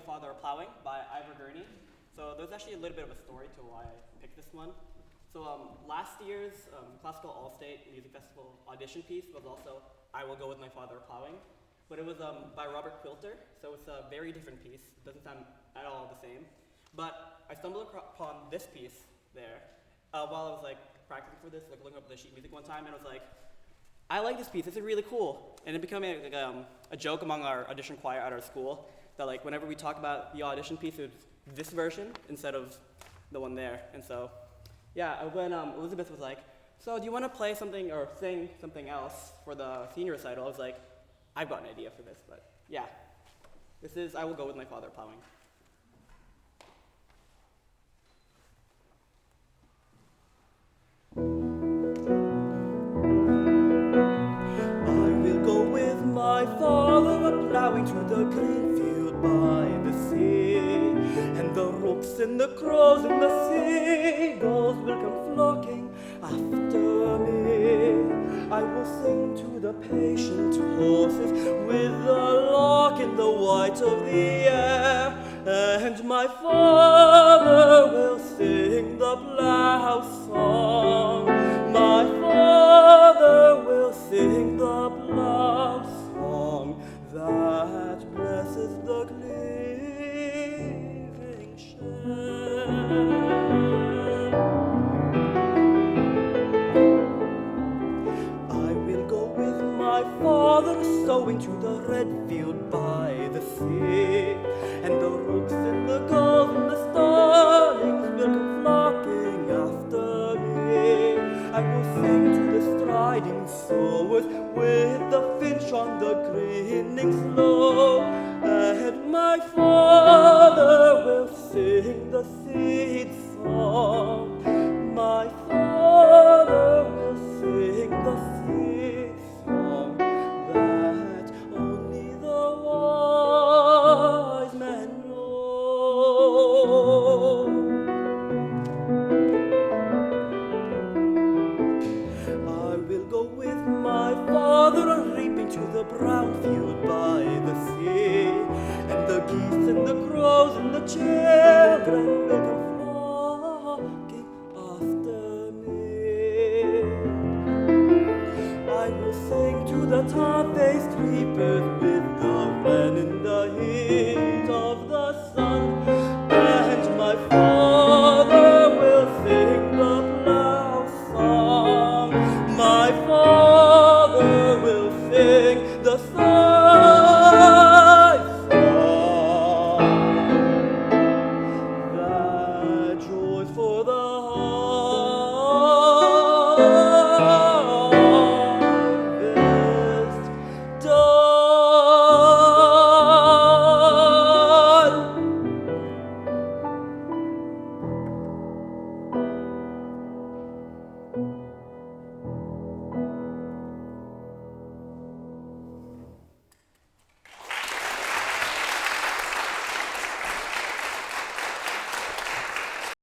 Father, A-Ploughing by Ivor Gurney. So there's actually a little bit of a story to why I picked this one. So last year's Classical All-State Music Festival audition piece was also I Will Go With My Father, A-Ploughing. But it was by Robert Quilter, so it's a very different piece. It doesn't sound at all the same. But I stumbled upon this piece there while I was practicing for this, looking up the sheet music one time, and I was like, I like this piece, this is really cool. And it became a joke among our audition choir at our school that whenever we talk about the audition piece, it was this version instead of the one there. And so, yeah, when Elizabeth was like, so do you want to play something or sing something else for the senior recital? I was like, I've got an idea for this, but yeah. This is I Will Go With My Father, A-Ploughing. My father a-ploughing through the green field by the sea, and the rooks and the crows and the seagulls will come flocking after me. I will sing to the patient horses with the lark in the white of the air, and my father will sing the plough song. My father will sing the plough song that blesses the cleaving share. I will go with my father sowing to the red field by the sea, and the rooks and the gulls and the starlings will come flocking after me. I will sing to the striding sowers with the finch on the greening slope, and my father